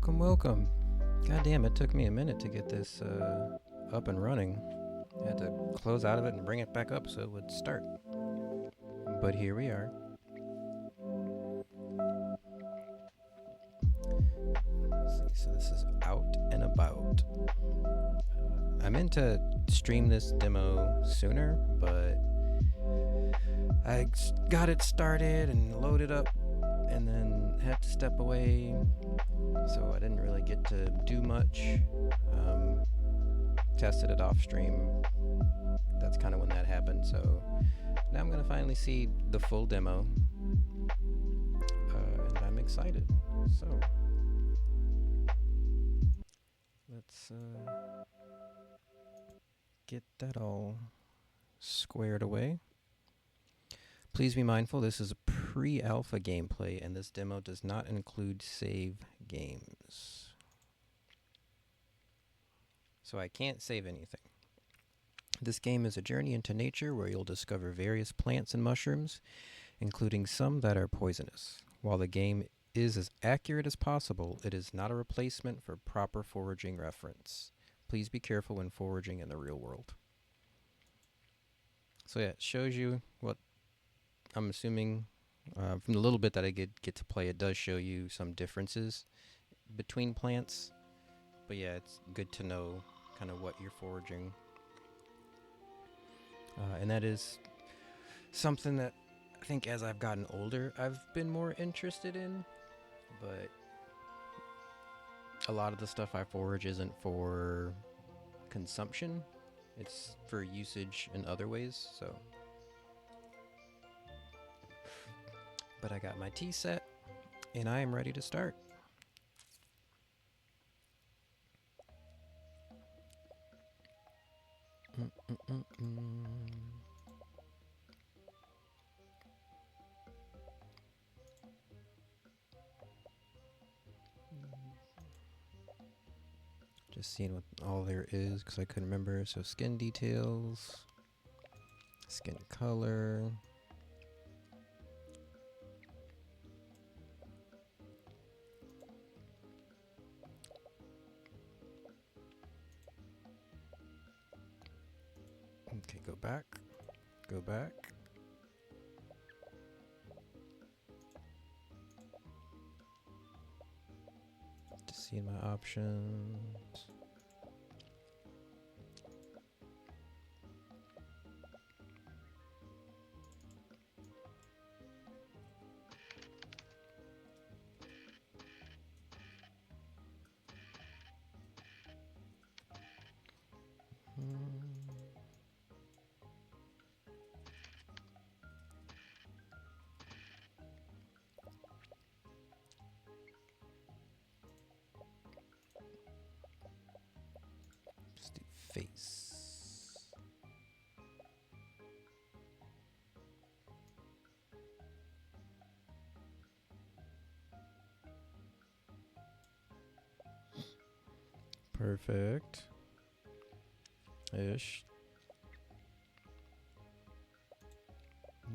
Welcome, welcome. God damn, it took me a minute to get this up and running. I had to close out of it and bring it back up so it would start. But here we are. Let's see, so this is out and about. I meant to stream this demo sooner, but I got it started and loaded up and then had to step away, so I didn't really get to do much. Tested it off stream. That's kind of when that happened, so now I'm gonna finally see the full demo, and I'm excited. So let's get that all squared away. Please be mindful, this is a pre-alpha gameplay, and this demo does not include save games. So I can't save anything. This game is a journey into nature where you'll discover various plants and mushrooms, including some that are poisonous. While the game is as accurate as possible, it is not a replacement for proper foraging reference. Please be careful when foraging in the real world. So yeah, it shows you what I'm assuming from the little bit that I get to play. It does show you some differences between plants, but yeah, it's good to know kind of what you're foraging. And that is something that I think as I've gotten older, I've been more interested in. But a lot of the stuff I forage isn't for consumption. It's for usage in other ways, so. But I got my tea set, and I am ready to start. Just seeing what all there is, because I couldn't remember. So skin details, skin color. Okay, go back, go back. Just seeing my options. Just do face. Perfect. Ish.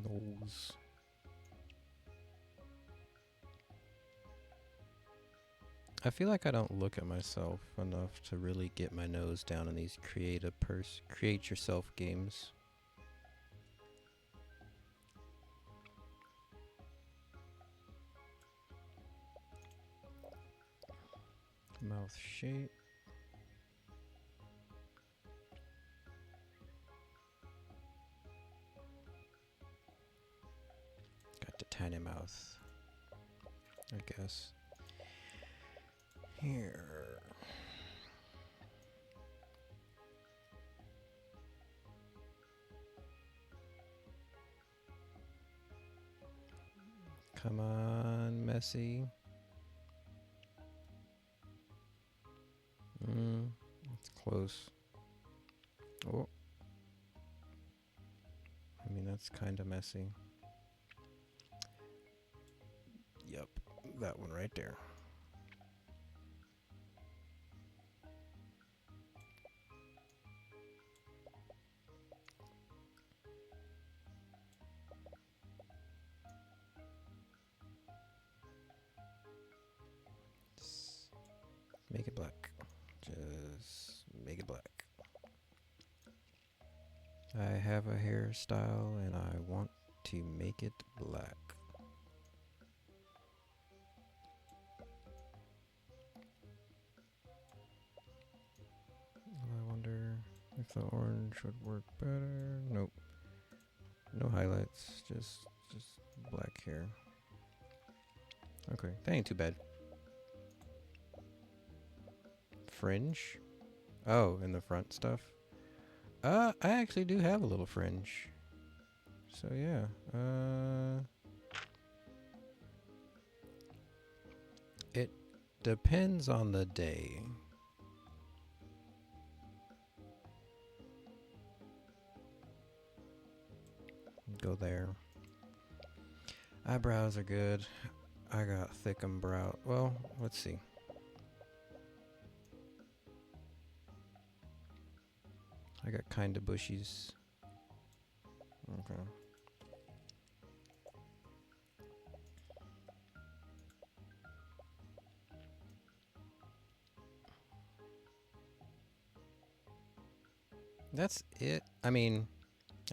Nose. I feel like I don't look at myself enough to really get my nose down in these create yourself games. Mouth shape. Got the tiny mouth, I guess. Here. Come on, messy. It's close. Oh. I mean, that's kind of messy. Yep, that one right there. make it black. Just make it black. I have a hairstyle and I want to make it black. I wonder if the orange would work better. Nope. No highlights, just black hair. Okay, that ain't too bad. Fringe? Oh, in the front stuff? I actually do have a little fringe. So yeah. It depends on the day. Go there. Eyebrows are good. I got thickum brow. Well, let's see. I got kinda bushies. Okay. That's it. I mean,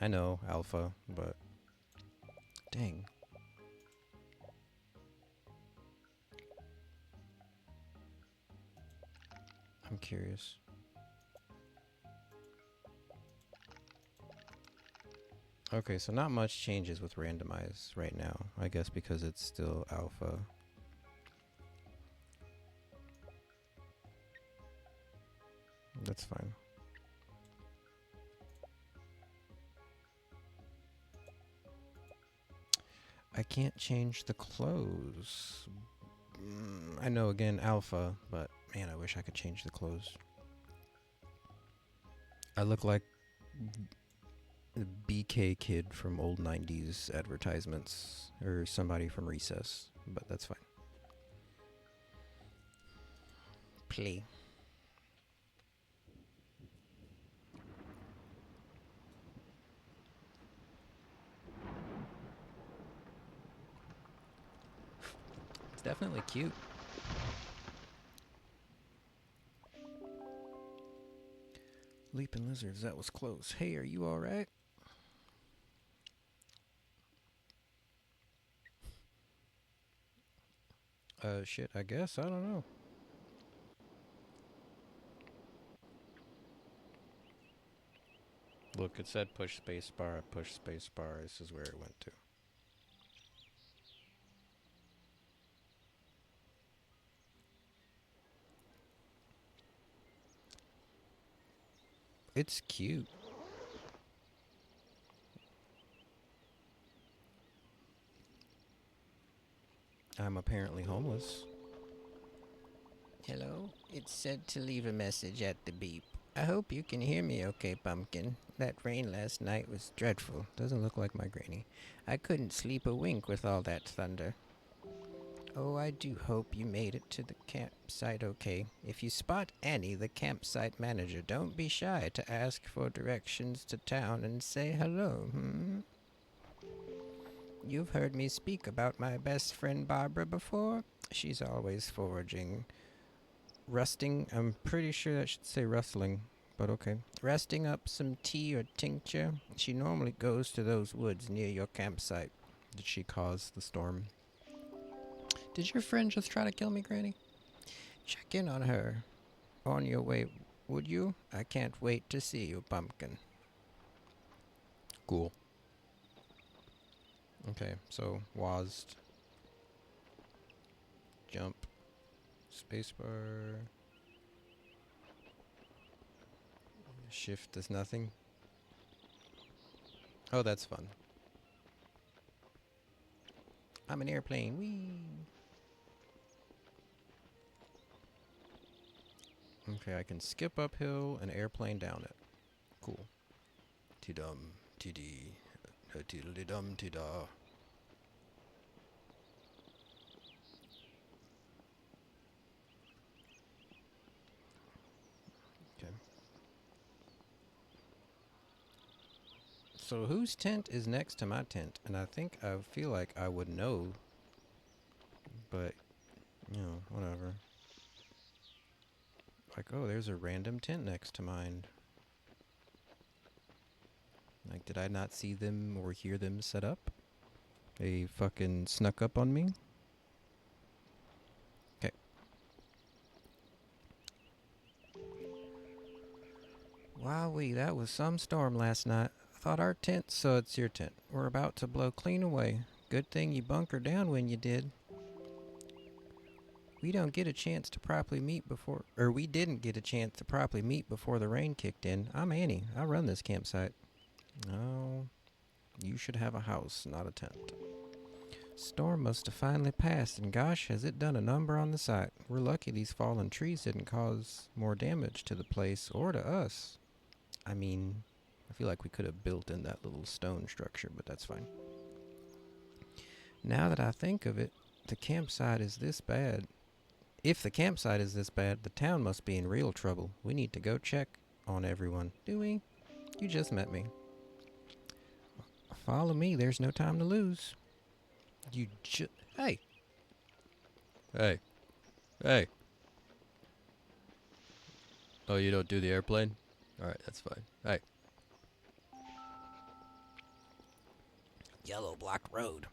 I know alpha, but dang. I'm curious. Okay, so not much changes with randomize right now. I guess because it's still alpha. That's fine. I can't change the clothes. I know, again, alpha, but man, I wish I could change the clothes. I look like the BK kid from old 90s advertisements, or somebody from Recess, but that's fine. Play. It's definitely cute. Leaping lizards, that was close. Hey, are you alright? Shit, I guess. I don't know. Look, it said push spacebar. I pushed spacebar. This is where it went to. It's cute. I'm apparently homeless. Hello? It said to leave a message at the beep. I hope you can hear me okay, Pumpkin. That rain last night was dreadful. Doesn't look like my granny. I couldn't sleep a wink with all that thunder. Oh, I do hope you made it to the campsite okay. If you spot Annie, the campsite manager, don't be shy to ask for directions to town and say hello, You've heard me speak about my best friend Barbara before? She's always foraging. Rusting, I'm pretty sure that should say rustling, but okay. Resting up some tea or tincture. She normally goes to those woods near your campsite. Did she cause the storm? Did your friend just try to kill me, Granny? Check in on her. On your way, would you? I can't wait to see you, Pumpkin. Cool. Okay, so WASD. Jump. Spacebar. Shift does nothing. Oh, that's fun. I'm an airplane. Whee! Okay, I can skip uphill and airplane down it. Cool. Ti-dum, ti-dee, ti-dum, ti-da. Okay. So whose tent is next to my tent? And I think I feel like I would know, but, you know, whatever. Like, oh, there's a random tent next to mine. Like, did I not see them or hear them set up? They fucking snuck up on me? Okay. Wowee, that was some storm last night. I thought our tent, so it's your tent. We're about to blow clean away. Good thing you bunkered down when you did. We didn't get a chance to properly meet before the rain kicked in. I'm Annie. I run this campsite. Oh, you should have a house, not a tent. Storm must have finally passed, and gosh, has it done a number on the site. We're lucky these fallen trees didn't cause more damage to the place or to us. I mean, I feel like we could have built in that little stone structure, but that's fine. Now that I think of it, the campsite is this bad. If the campsite is this bad, the town must be in real trouble. We need to go check on everyone. Do we? You just met me. Follow me, there's no time to lose. Hey! Hey. Hey. Oh, you don't do the airplane? Alright, that's fine. Hey. Yellow block road.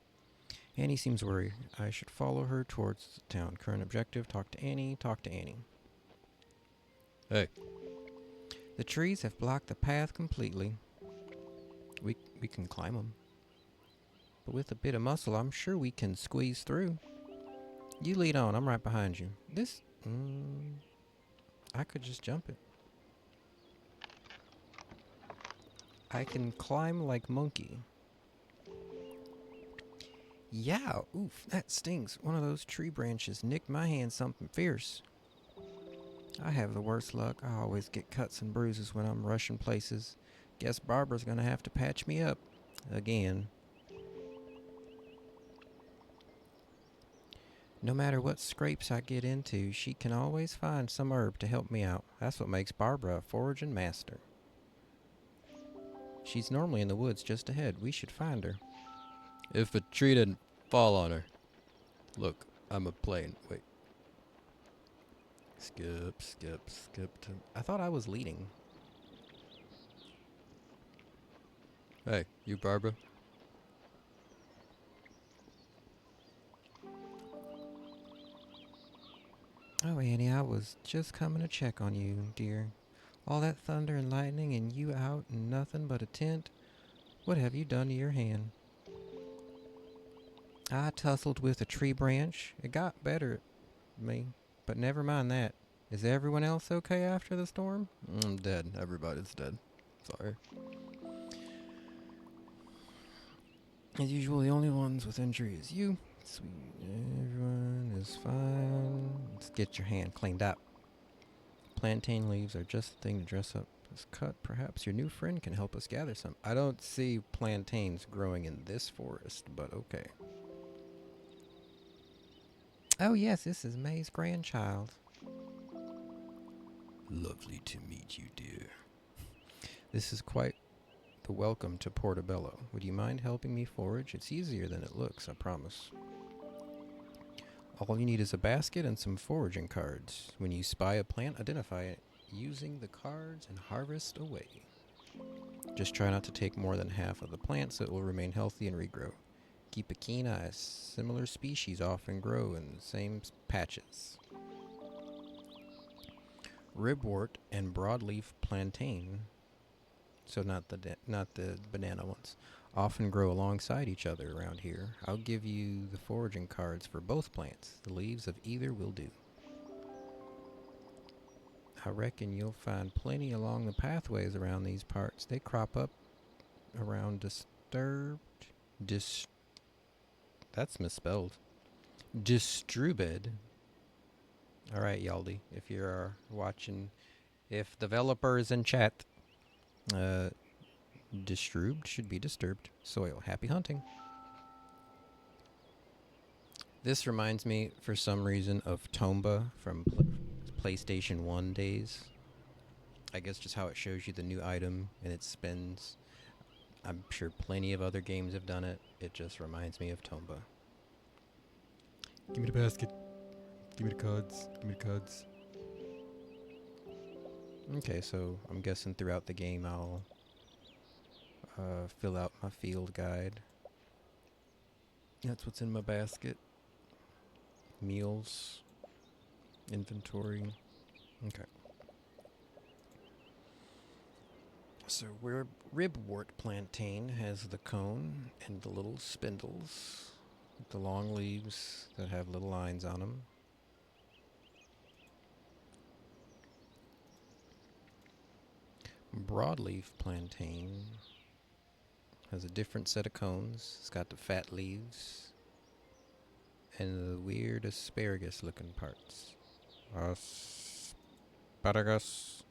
Annie seems worried. I should follow her towards the town. Current objective, talk to Annie. Hey. The trees have blocked the path completely. We can climb them. But with a bit of muscle, I'm sure we can squeeze through. You lead on. I'm right behind you. I could just jump it. I can climb like monkey. Yeah, oof, that stings. One of those tree branches nicked my hand something fierce. I have the worst luck. I always get cuts and bruises when I'm rushing places. Guess Barbara's gonna have to patch me up. Again. No matter what scrapes I get into, she can always find some herb to help me out. That's what makes Barbara a foraging master. She's normally in the woods just ahead. We should find her. If a tree didn't fall on her. Look, I'm a plane. Wait. Skip. I thought I was leading. Hey, you Barbara? Oh, Annie, I was just coming to check on you, dear. All that thunder and lightning and you out and nothing but a tent. What have you done to your hand? I tussled with a tree branch. It got better at me, but never mind that. Is everyone else okay after the storm? I'm dead. Everybody's dead. Sorry. As usual, the only ones with injury is you. Sweet. Everyone is fine. Let's get your hand cleaned up. Plantain leaves are just the thing to dress up this cut. Perhaps your new friend can help us gather some. I don't see plantains growing in this forest, but okay. Oh yes, this is May's grandchild. Lovely to meet you, dear. This is quite the welcome to Portobello. Would you mind helping me forage? It's easier than it looks, I promise. All you need is a basket and some foraging cards. When you spy a plant, identify it using the cards and harvest away. Just try not to take more than half of the plant so it will remain healthy and regrow. Keep a keen eye. Similar species often grow in the same patches. Ribwort and broadleaf plantain, so not the banana ones, often grow alongside each other around here. I'll give you the foraging cards for both plants. The leaves of either will do. I reckon you'll find plenty along the pathways around these parts. They crop up around that's misspelled. Distrubed. Alright, Yaldi, if you're watching, if developers in chat, disturbed should be disturbed soil. Happy hunting. This reminds me, for some reason, of Tomba from PlayStation 1 days. I guess just how it shows you the new item and it spins. I'm sure plenty of other games have done it. It just reminds me of Tomba. Give me the basket. Give me the cards. Give me the cards. Okay, so I'm guessing throughout the game I'll fill out my field guide. That's what's in my basket. Meals, inventory. Okay. So ribwort plantain has the cone and the little spindles, with the long leaves that have little lines on them. Broadleaf plantain has a different set of cones. It's got the fat leaves and the weird asparagus looking parts. Asparagus.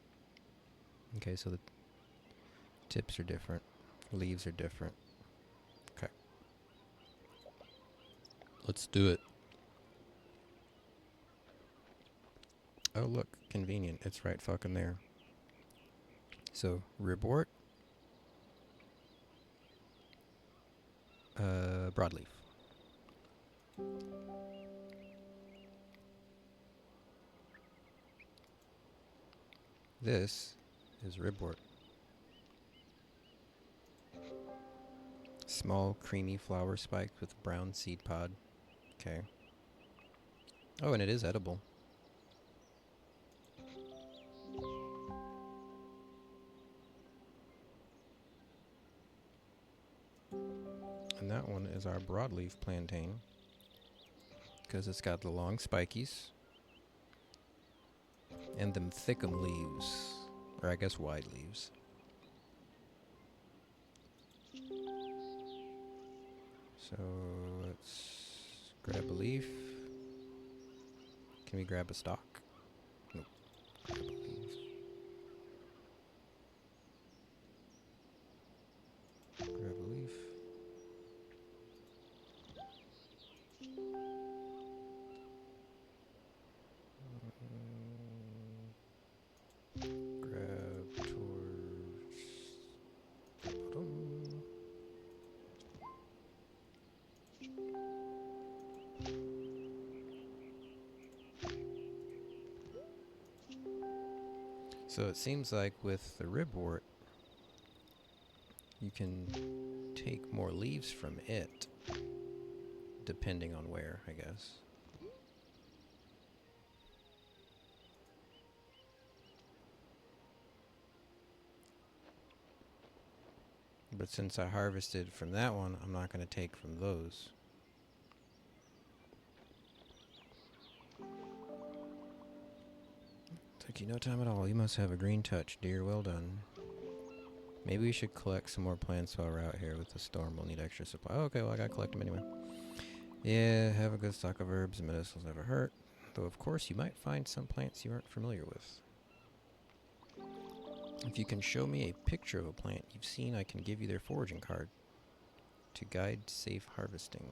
Okay, so the tips are different. Leaves are different. Okay. Let's do it. Oh, look. Convenient. It's right fucking there. So, ribwort. Broadleaf. This is ribwort. Small, creamy flower spiked with brown seed pod. Okay. Oh, and it is edible. And that one is our broadleaf plantain, because it's got the long spikies and them thickum leaves, or I guess wide leaves. So let's grab a leaf. Can we grab a stalk? Nope. Grab a leaf. Grab a leaf. Grab towards the bottom. So it seems like with the ribwort, you can take more leaves from it, depending on where, I guess. But since I harvested from that one, I'm not going to take from those. Took you no time at all. You must have a green touch, dear. Well done. Maybe we should collect some more plants while we're out here with the storm. We'll need extra supply. Oh, okay, well, I gotta collect them anyway. Yeah, have a good stock of herbs and medicines never hurt. Though, of course, you might find some plants you aren't familiar with. If you can show me a picture of a plant you've seen, I can give you their foraging card to guide safe harvesting.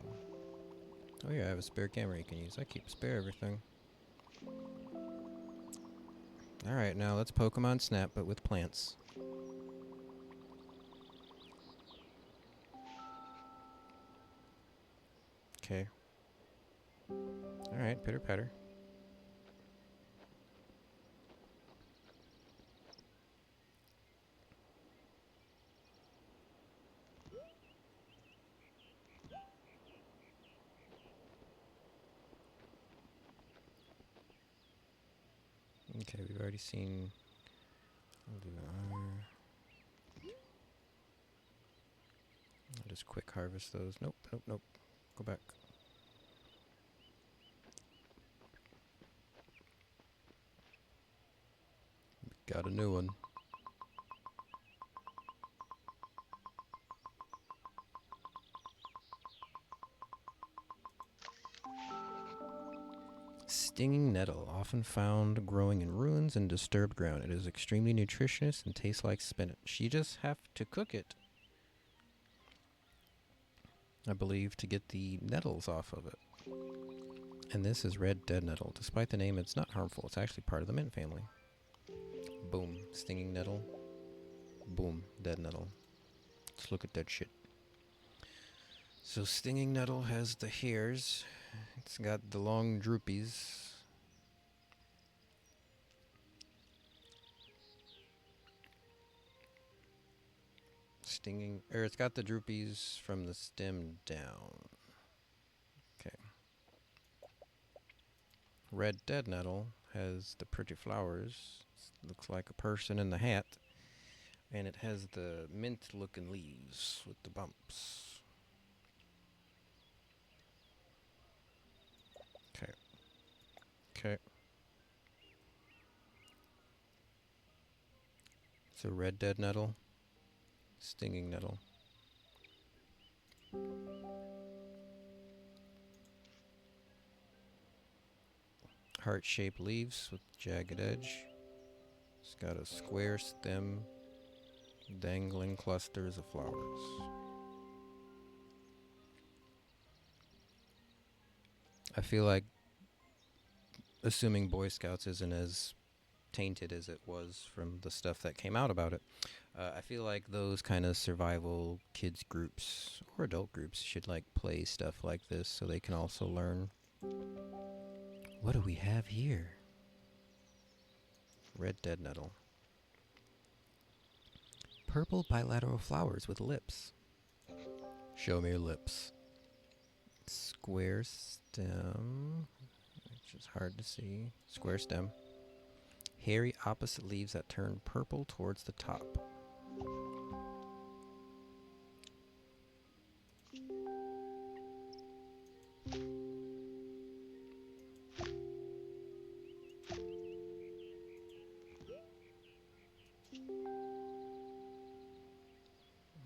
Oh yeah, I have a spare camera you can use. I keep spare everything. Alright, now let's Pokemon Snap, but with plants. Okay. Alright, pitter patter. Okay, we've already seen. I'll do R. I'll just quick harvest those. Nope, nope, nope. Go back. Got a new one. Stinging nettle, often found growing in ruins and disturbed ground. It is extremely nutritious and tastes like spinach. You just have to cook it, I believe, to get the nettles off of it. And this is red dead nettle. Despite the name, it's not harmful. It's actually part of the mint family. Boom. Stinging nettle. Boom. Dead nettle. Let's look at that shit. So stinging nettle has the hairs. It's got the long droopies. stinging, or it's got the droopies from the stem down. Okay. Red dead nettle has the pretty flowers. Looks like a person in the hat. And it has the mint looking leaves with the bumps. Okay. Okay. So red dead nettle, stinging nettle. Heart-shaped leaves with jagged edge. It's got a square stem, dangling clusters of flowers. I feel like assuming Boy Scouts isn't as tainted as it was from the stuff that came out about it. I feel like those kind of survival kids groups or adult groups should like play stuff like this so they can also learn. What do we have here? Red dead nettle. Purple bilateral flowers with lips. Show me your lips. Square stem, which is hard to see. Square stem. Hairy opposite leaves that turn purple towards the top.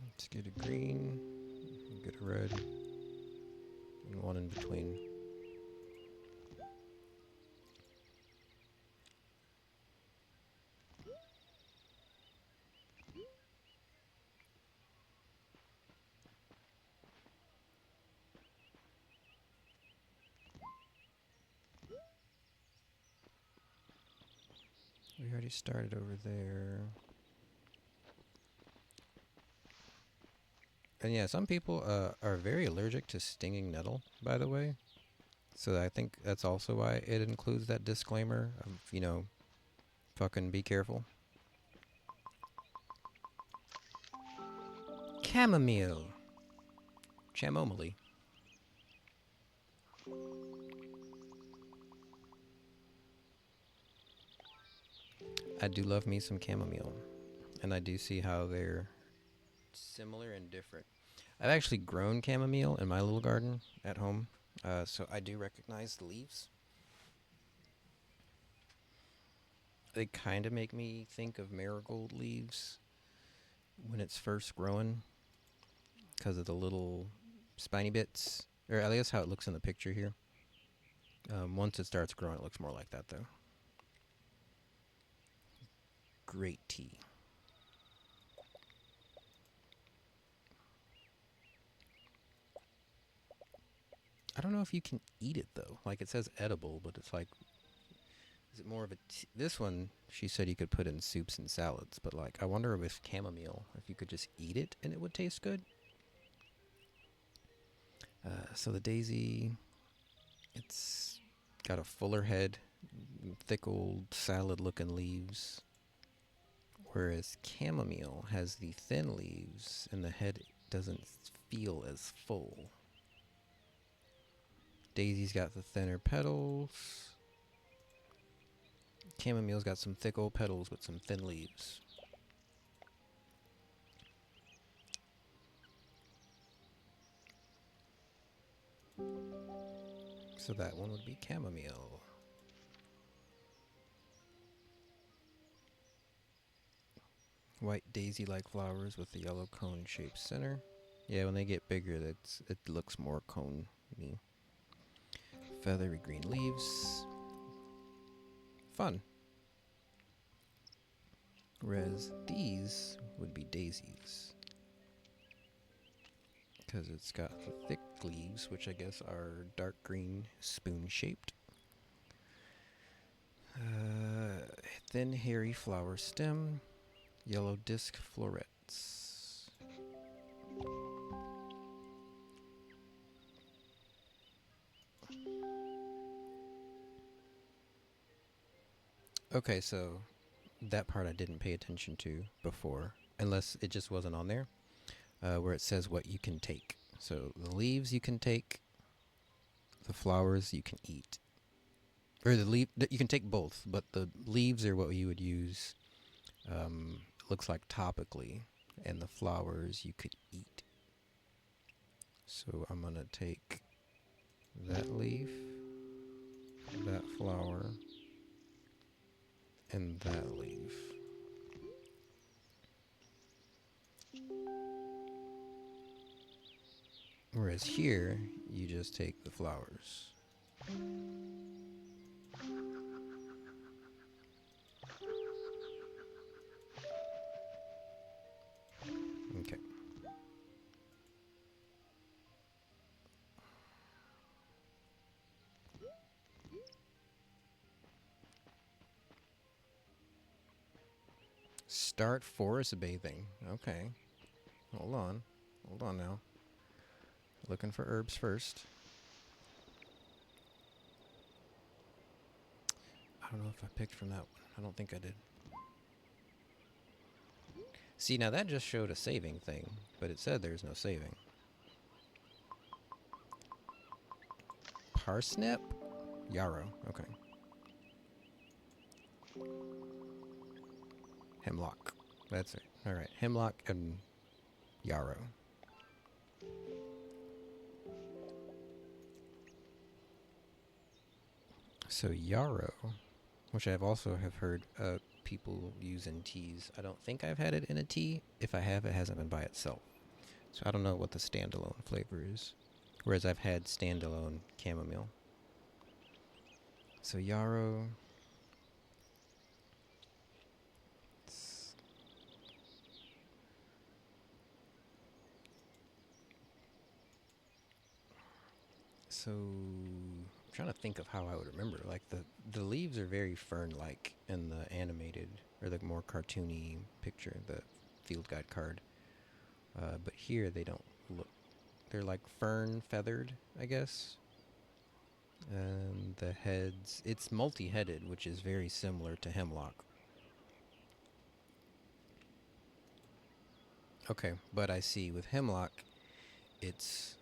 Let's get a green, get a red, and one in between. We already started over there. And yeah, some people are very allergic to stinging nettle, by the way. So I think that's also why it includes that disclaimer of, you know, fucking be careful. Chamomile. Chamomile. I do love me some chamomile. And I do see how they're similar and different. I've actually grown chamomile in my little garden at home, so I do recognize the leaves. They kind of make me think of marigold leaves when it's first growing because of the little spiny bits, or at least how it looks in the picture here. Once it starts growing, it looks more like that, though. Great tea. I don't know if you can eat it, though. Like, it says edible, but it's like, is it more of a this one, she said you could put in soups and salads, but like, I wonder with chamomile, if you could just eat it and it would taste good. So the daisy, it's got a fuller head, thick old salad-looking leaves, whereas chamomile has the thin leaves and the head doesn't feel as full. Daisy's got the thinner petals. Chamomile's got some thick old petals with some thin leaves. So that one would be chamomile. White daisy-like flowers with the yellow cone-shaped center. Yeah, when they get bigger, it looks more cone-y. Feathery green leaves. Fun. Whereas these would be daisies. Because it's got the thick leaves, which I guess are dark green, spoon-shaped. Thin, hairy flower stem. Yellow disc florets. Okay, so that part I didn't pay attention to before, unless it just wasn't on there. where it says what you can take. So the leaves you can take, the flowers you can eat. Or you can take both, but the leaves are what you would use, looks like topically, and the flowers you could eat. So I'm going to take that leaf, that flower, and that leaf. Whereas here, you just take the flowers. Okay. Start forest bathing. Okay. Hold on. Hold on now. Looking for herbs first. I don't know if I picked from that one. I don't think I did. See, now that just showed a saving thing, but it said there's no saving. Parsnip? Yarrow. Okay. Hemlock. That's it. Alright. Hemlock and yarrow. So yarrow, which I've also have heard people use in teas. I don't think I've had it in a tea. If I have, it hasn't been by itself. So I don't know what the standalone flavor is. Whereas I've had standalone chamomile. So yarrow. So I'm trying to think of how I would remember. Like the leaves are very fern-like in the animated or the more cartoony picture, the field guide card. But here they don't look. They're like fern feathered, I guess. And the heads, it's multi-headed, which is very similar to hemlock. Okay, but I see with hemlock, it's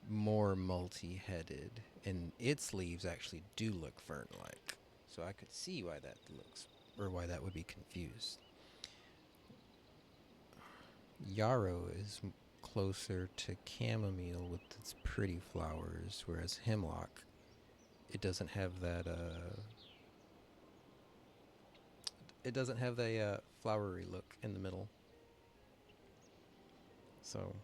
more multi-headed, and its leaves actually do look fern-like. So I could see why that looks, or why that would be confused. Yarrow is closer to chamomile with its pretty flowers, whereas hemlock, it doesn't have that it doesn't have the flowery look in the middle. So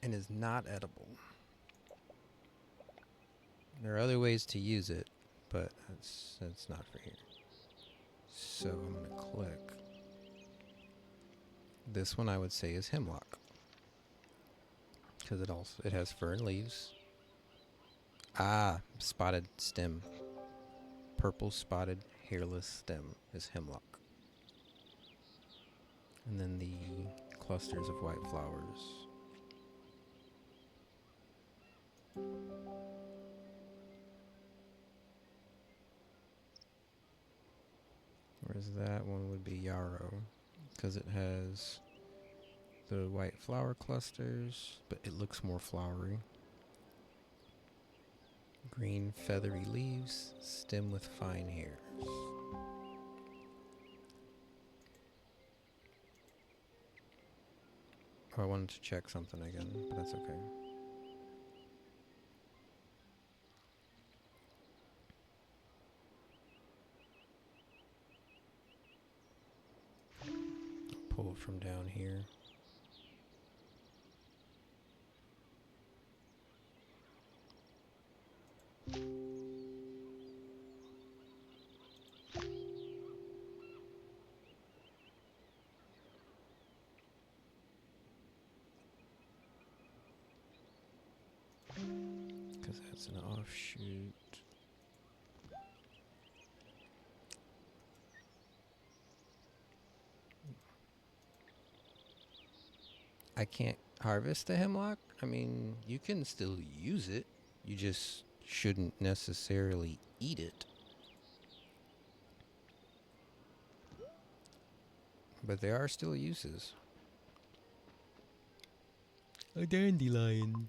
and is not edible. There are other ways to use it, but that's not for here. So I'm gonna click. This one I would say is hemlock, because it has fern leaves. Ah, spotted stem. Purple spotted hairless stem is hemlock. And then the clusters of white flowers. Whereas that one would be yarrow, because it has the white flower clusters, but it looks more flowery. Green feathery leaves, stem with fine hairs. Oh, I wanted to check something again, but that's okay. Pull it from down here. Because that's an offshoot. I can't harvest the hemlock. I mean, you can still use it. You just shouldn't necessarily eat it. But there are still uses. A dandelion.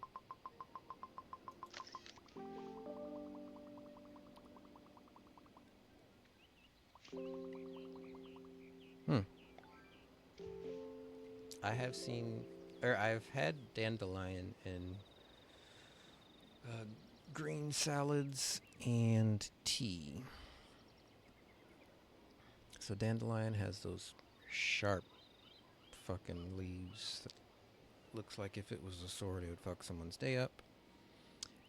Hmm. I have seen, or I've had dandelion in green salads and tea. So dandelion has those sharp fucking leaves that looks like if it was a sword it would fuck someone's day up.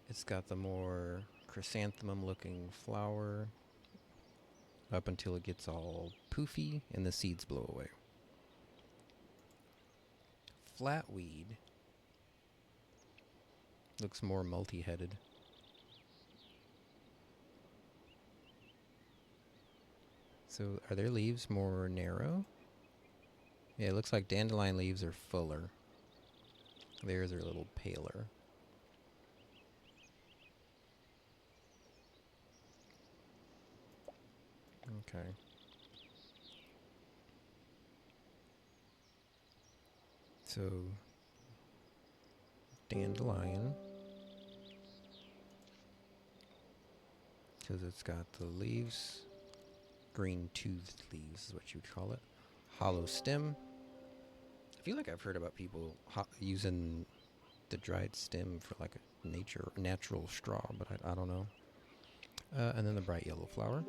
It's got the more chrysanthemum looking flower up until it gets all poofy and the seeds blow away. Flatweed looks more multi-headed. So are their leaves more narrow? Yeah, it looks like dandelion leaves are fuller. Theirs are a little paler. Okay. So, dandelion. Because it's got the leaves. Green toothed leaves is what you would call it. Hollow stem. I feel like I've heard about people using the dried stem for like a natural straw, but I don't know. And then the bright yellow flower.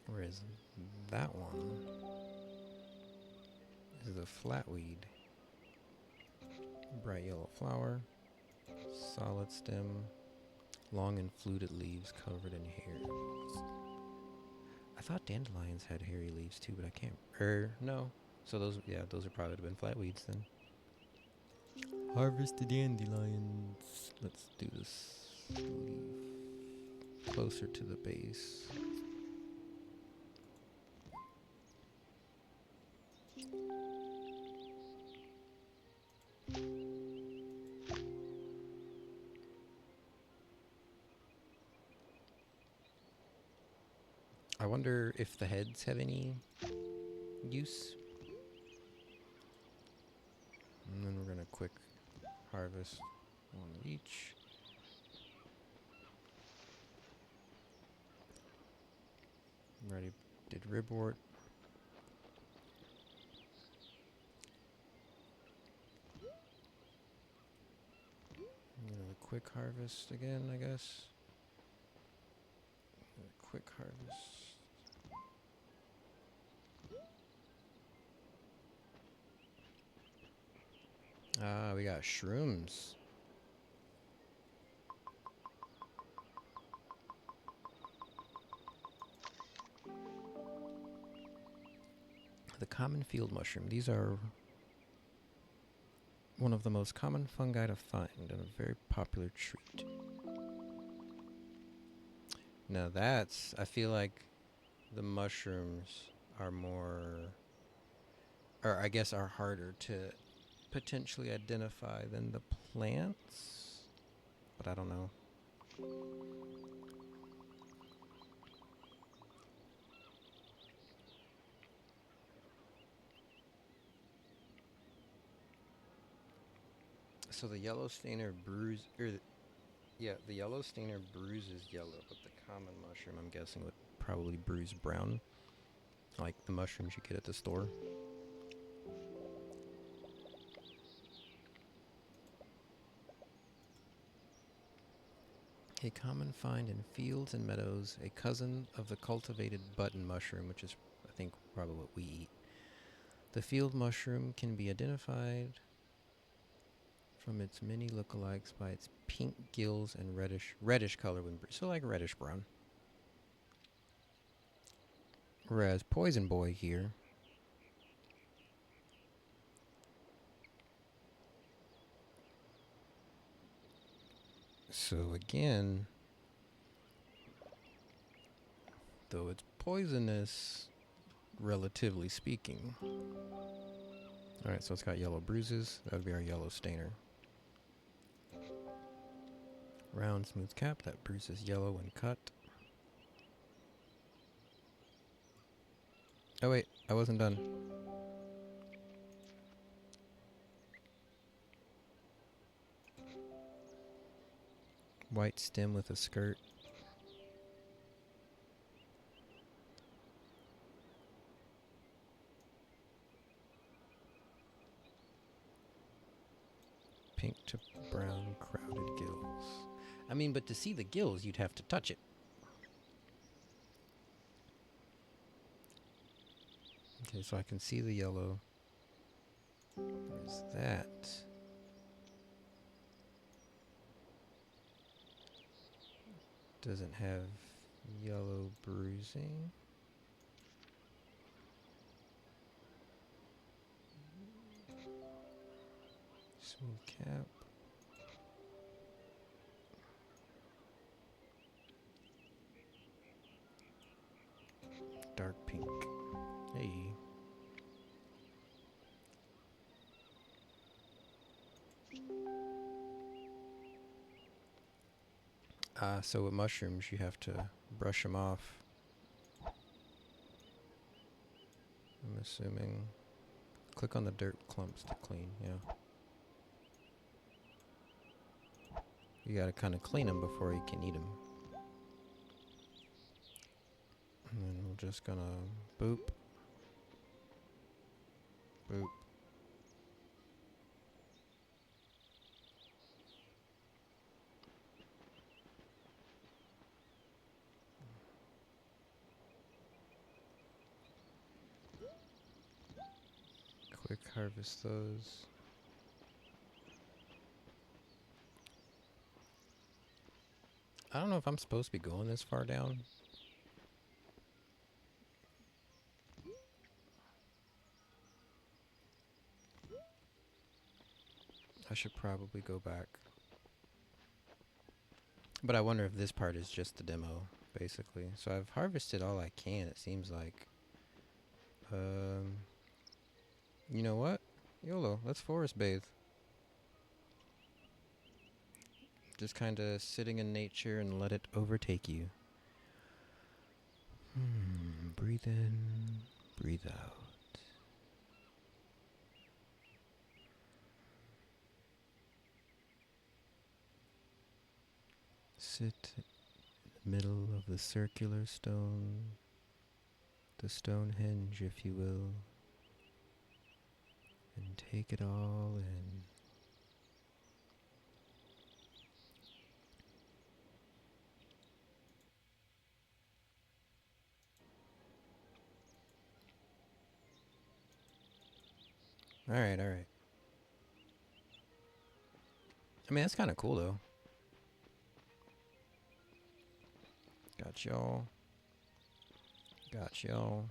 Whereas that one is the flatweed. Bright yellow flower. Solid stem. Long and fluted leaves covered in hairs. I thought dandelions had hairy leaves too, but I can't. No. So those are probably been flatweeds then. Harvest the dandelions. Let's do this leaf closer to the base. I wonder if the heads have any use. And then we're gonna quick harvest one of each. Already did ribwort. Quick harvest again, I guess. Quick harvest. Ah, we got shrooms. The common field mushroom. These are one of the most common fungi to find and a very popular treat. Now I feel like the mushrooms are more, or I guess are harder to potentially identify than the plants, but I don't know. So the yellow stainer the yellow stainer bruises yellow, but the common mushroom I'm guessing would probably bruise brown, like the mushrooms you get at the store. A common find in fields and meadows, a cousin of the cultivated button mushroom, which is, I think, probably what we eat. The field mushroom can be identified from its many lookalikes by its pink gills and reddish color when so like reddish brown. Whereas Poison Boy here so again, though it's poisonous, relatively speaking. Alright, so it's got yellow bruises. That would be our yellow stainer. Round, smooth cap. That bruise is yellow when cut. Oh wait, I wasn't done. White stem with a skirt. Pink to brown crowded gills. I mean, but to see the gills, you'd have to touch it. Okay, so I can see the yellow. Where's that? Doesn't have yellow bruising. Smooth cap. Dark pink. Hey. So with mushrooms, you have to brush them off. I'm assuming. Click on the dirt clumps to clean, yeah. You gotta kind of clean them before you can eat them. And then we're just gonna boop. Boop. Quick harvest those. I don't know if I'm supposed to be going this far down. I should probably go back. But I wonder if this part is just the demo, basically. So I've harvested all I can, it seems like. You know what? YOLO, let's forest bathe. Just kind of sitting in nature and let it overtake you. Breathe in, breathe out. Sit in the middle of the circular stone, the Stonehenge, if you will, and take it all in. Alright, alright. I mean, that's kind of cool, though. Got y'all. Got y'all.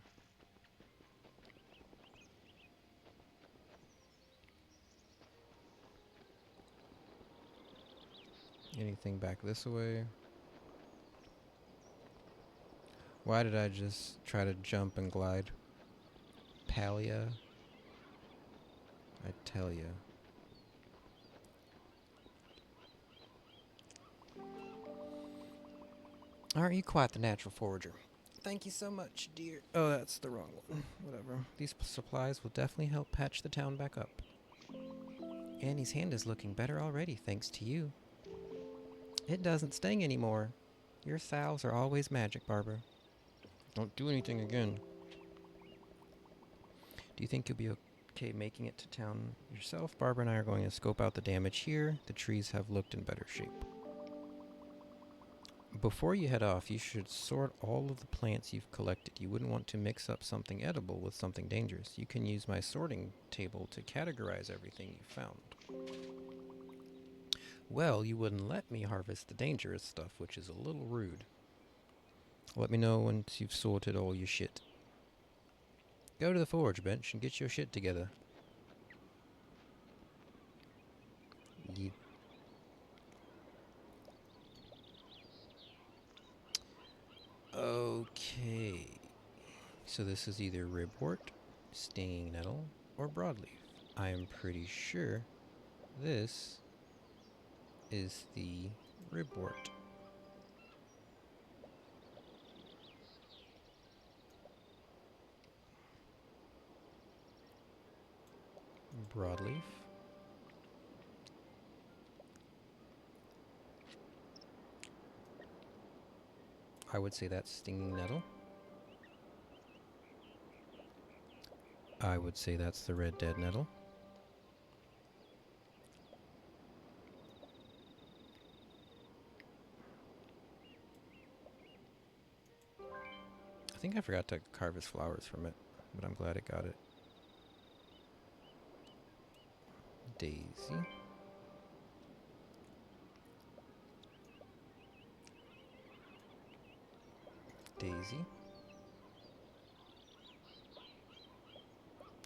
Anything back this way? Why did I just try to jump and glide? Palia? I tell ya. Aren't you quite the natural forager? Thank you so much, dear. Oh, that's the wrong one. Whatever. These supplies will definitely help patch the town back up. Annie's hand is looking better already, thanks to you. It doesn't sting anymore. Your salves are always magic, Barbara. Don't do anything again. Do you think you'll be okay making it to town yourself? Barbara and I are going to scope out the damage here. The trees have looked in better shape. Before you head off, you should sort all of the plants you've collected. You wouldn't want to mix up something edible with something dangerous. You can use my sorting table to categorize everything you found. Well, you wouldn't let me harvest the dangerous stuff, which is a little rude. Let me know once you've sorted all your shit. Go to the forge bench and get your shit together. Ye Okay. So this is either ribwort, stinging nettle, or broadleaf. I am pretty sure this is the ribwort. Broadleaf. I would say that's stinging nettle. I would say that's the red dead nettle. I think I forgot to carve his flowers from it, but I'm glad it got it. Daisy. Daisy.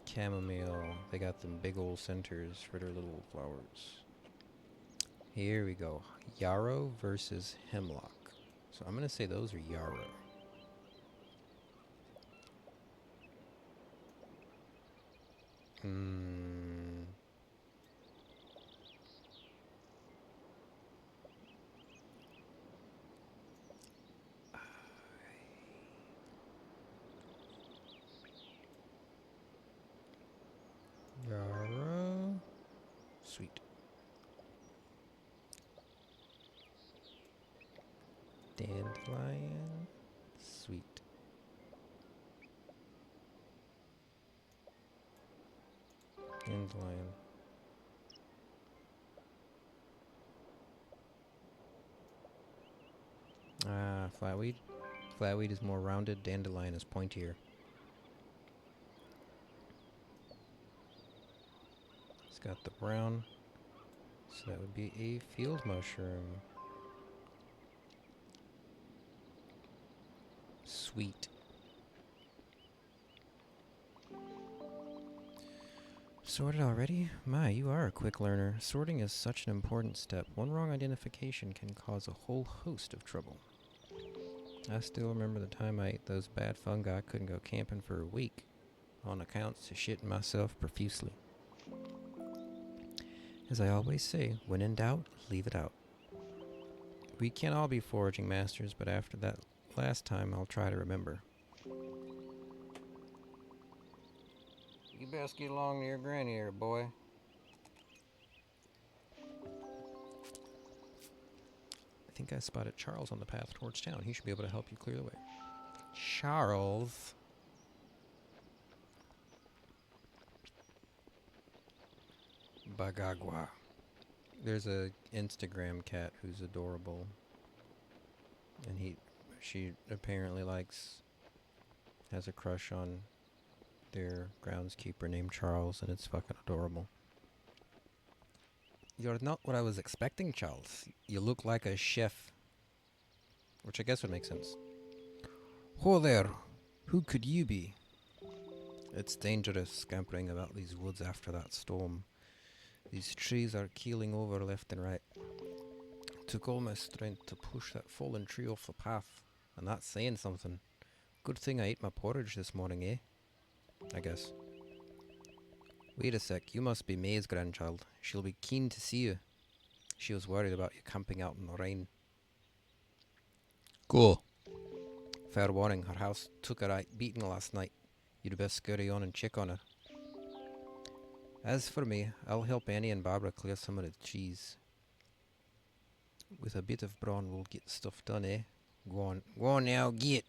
Chamomile. They got them big old centers for their little flowers. Here we go. Yarrow versus hemlock. So I'm going to say those are yarrow. Yarrow. Sweet. Dandelion. Sweet. Dandelion. Ah, flatweed. Flatweed is more rounded. Dandelion is pointier. It's got the brown. So that would be a field mushroom. Sweet. Sorted already? My, you are a quick learner. Sorting is such an important step. One wrong identification can cause a whole host of trouble. I still remember the time I ate those bad fungi. I couldn't go camping for a week on accounts of shitting myself profusely. As I always say, when in doubt, leave it out. We can't all be foraging masters, but after that last time, I'll try to remember. You best get along to your granny here, boy. I think I spotted Charles on the path towards town. He should be able to help you clear the way. Charles. Bagagua. There's a Instagram cat who's adorable. And she apparently has a crush on their groundskeeper named Charles, and it's fucking adorable. You're not what I was expecting, Charles. You look like a chef. Which I guess would make sense. Ho there! Who could you be? It's dangerous scampering about these woods after that storm. These trees are keeling over left and right. It took all my strength to push that fallen tree off the path. And that's saying something. Good thing I ate my porridge this morning, eh? I guess. Wait a sec, you must be May's grandchild. She'll be keen to see you. She was worried about you camping out in the rain. Go. Fair warning, her house took a right beating last night. You'd best scurry on and check on her. As for me, I'll help Annie and Barbara clear some of the trees. With a bit of brawn, we'll get stuff done, eh? Go on now, get.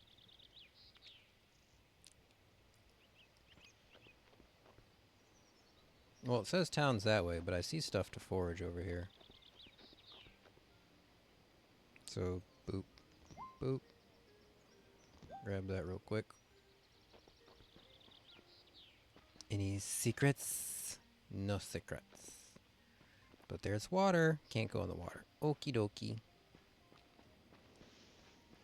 Well, it says town's that way, but I see stuff to forage over here. So, boop, boop. Grab that real quick. Any secrets? No secrets. But there's water. Can't go in the water. Okie dokie.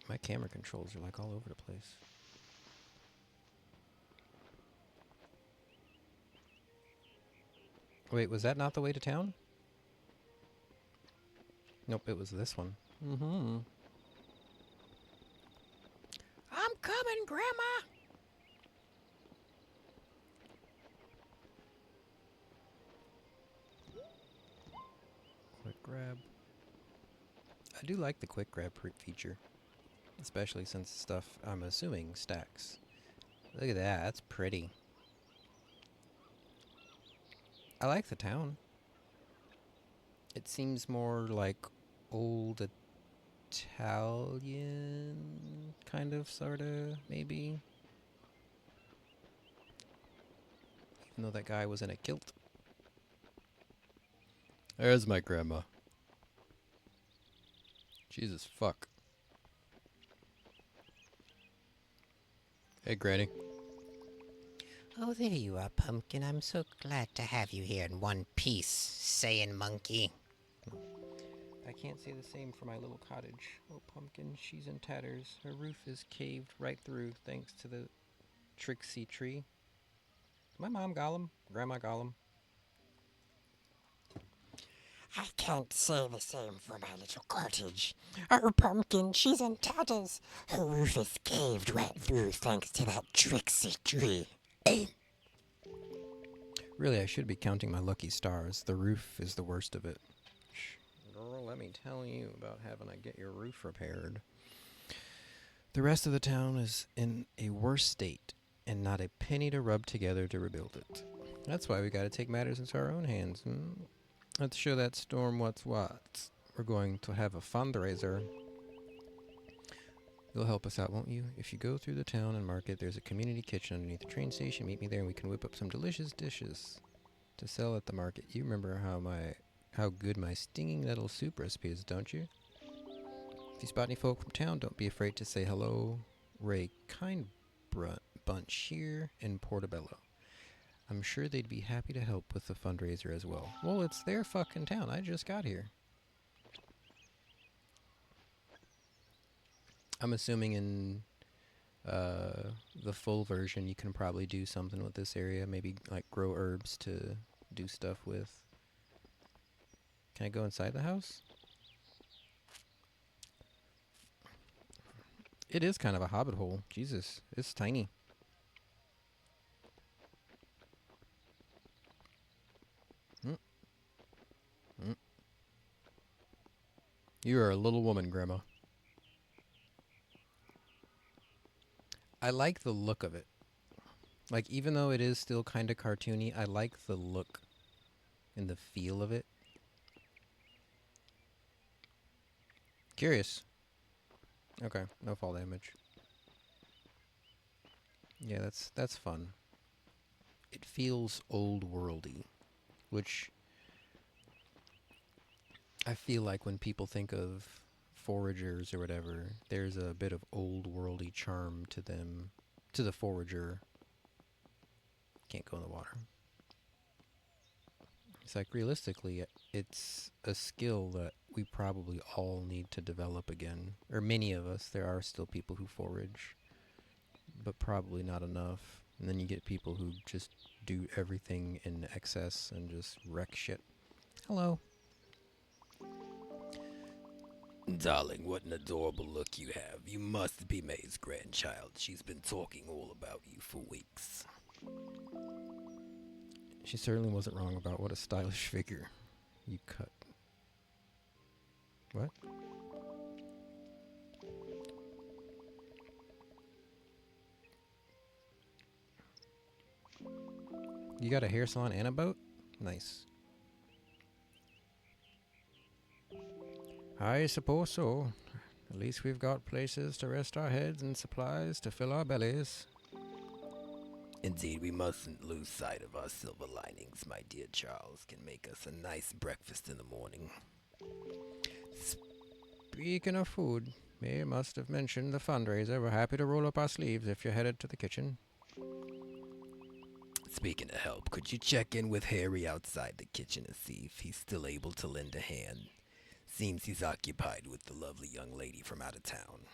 My camera controls are like all over the place. Wait, was that not the way to town? Nope, it was this one. Mm-hmm. I'm coming, Grandma! Quick grab. I do like the quick grab feature. Especially since stuff, I'm assuming, stacks. Look at that, that's pretty. I like the town. It seems more like old Italian, kind of, sorta, maybe. Even though that guy was in a kilt. There's my grandma. Jesus fuck. Hey, Granny. Oh, there you are, Pumpkin. I'm so glad to have you here in one piece, saying monkey. I can't say the same for my little cottage. Oh, Pumpkin, she's in tatters. Her roof is caved right through thanks to the Trixie tree. My mom Gollum, Grandma Gollum. I can't say the same for my little cottage. Oh, Pumpkin, she's in tatters. Her roof is caved right through thanks to that tricksy tree. Really, I should be counting my lucky stars. The roof is the worst of it. Girl, let me tell you about having to get your roof repaired. The rest of the town is in a worse state, and not a penny to rub together to rebuild it. That's why we gotta take matters into our own hands. Let's show that storm what's what. We're going to have a fundraiser. You'll help us out, won't you? If you go through the town and market, there's a community kitchen underneath the train station. Meet me there and we can whip up some delicious dishes to sell at the market. You remember how good my stinging little soup recipe is, don't you? If you spot any folk from town, don't be afraid to say hello. We're a kind bunch here in Portobello. I'm sure they'd be happy to help with the fundraiser as well. Well, it's their fucking town. I just got here. I'm assuming in the full version, you can probably do something with this area. Maybe like grow herbs to do stuff with. Can I go inside the house? It is kind of a hobbit hole. Jesus, it's tiny. Mm, mm. You are a little woman, Grandma. I like the look of it. Like, even though it is still kind of cartoony, I like the look and the feel of it. Curious. Okay, no fall damage. Yeah, that's fun. It feels old worldy, which I feel like when people think of foragers or whatever, there's a bit of old worldy charm to them, to the forager. Can't go in the water. It's like realistically, it's a skill that we probably all need to develop again. Or many of us. There are still people who forage, but probably not enough. And then you get people who just do everything in excess and just wreck shit. Hello. Darling, what an adorable look you have. You must be May's grandchild. She's been talking all about you for weeks. She certainly wasn't wrong about what a stylish figure you cut. What? You got a hair salon and a boat? Nice. I suppose so. At least we've got places to rest our heads and supplies to fill our bellies. Indeed, we mustn't lose sight of our silver linings, my dear Charles. Can make us a nice breakfast in the morning. Speaking of food, May must have mentioned the fundraiser. We're happy to roll up our sleeves if you're headed to the kitchen. Speaking of help, could you check in with Harry outside the kitchen and see if he's still able to lend a hand? Seems he's occupied with the lovely young lady from out of town.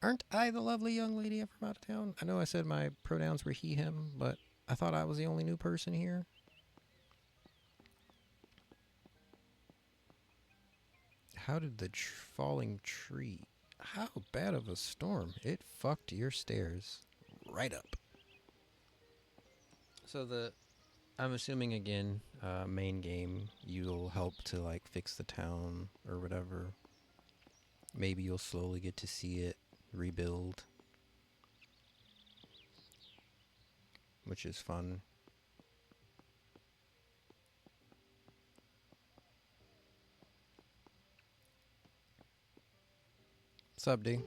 Aren't I the lovely young lady from out of town? I know I said my pronouns were he, him, but I thought I was the only new person here. How did the falling tree... How bad of a storm. It fucked your stairs right up. So I'm assuming again, main game, you'll help to like fix the town or whatever. Maybe you'll slowly get to see it rebuild, which is fun. Sup, D?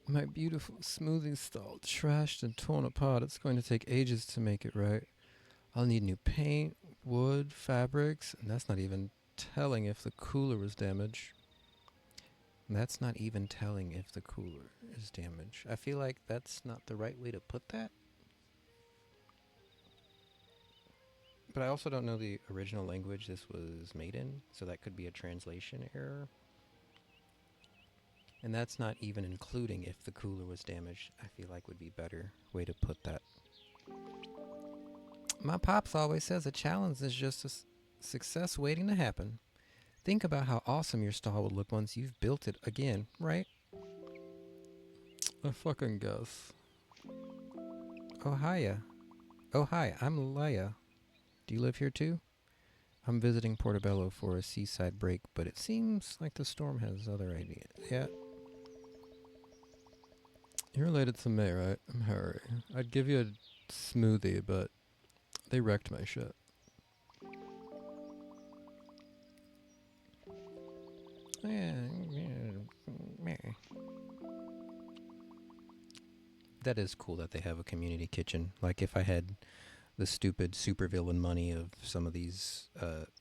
My beautiful smoothie stall trashed and torn apart. It's going to take ages to make it right. I'll need new paint, wood, fabrics, and that's not even telling if the cooler was damaged. That's not even telling if the cooler is damaged. I feel like that's not the right way to put that. But I also don't know the original language this was made in, so that could be a translation error. And that's not even including if the cooler was damaged. I feel like would be a better way to put that. My pops always says a challenge is just a success waiting to happen. Think about how awesome your stall would look once you've built it again, right? I fucking guess. Oh, hiya. Oh, hi, I'm Leia. Do you live here too? I'm visiting Portobello for a seaside break, but it seems like the storm has other ideas. Yeah. You're related to May, right? I'm Harry. I'd give you a smoothie, but they wrecked my shit. That is cool that they have a community kitchen. Like if I had the stupid supervillain money of some of these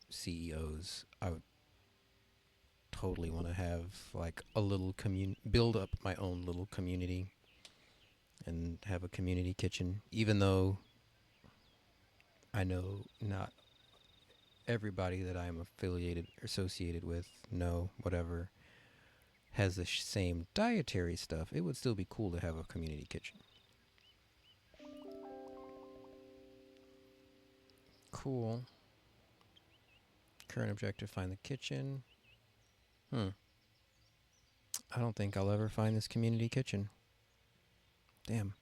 CEOs, I would totally want to have like a little build up my own little community and have a community kitchen, even though I know not everybody that I'm affiliated or associated with, no, whatever, has the same dietary stuff. It would still be cool to have a community kitchen. Cool. Current objective, find the kitchen. I don't think I'll ever find this community kitchen. Damn.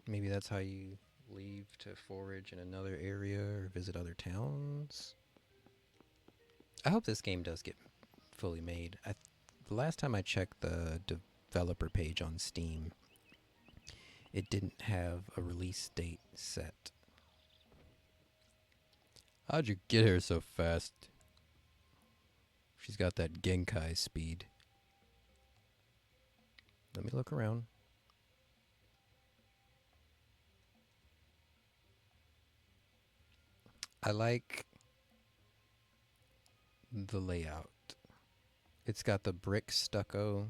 Maybe that's how you leave to forage in another area or visit other towns. I hope this game does get fully made. The last time I checked the developer page on Steam, it didn't have a release date set. How'd you get here so fast? She's got that Genkai speed. Let me look around. I like the layout. It's got the brick stucco,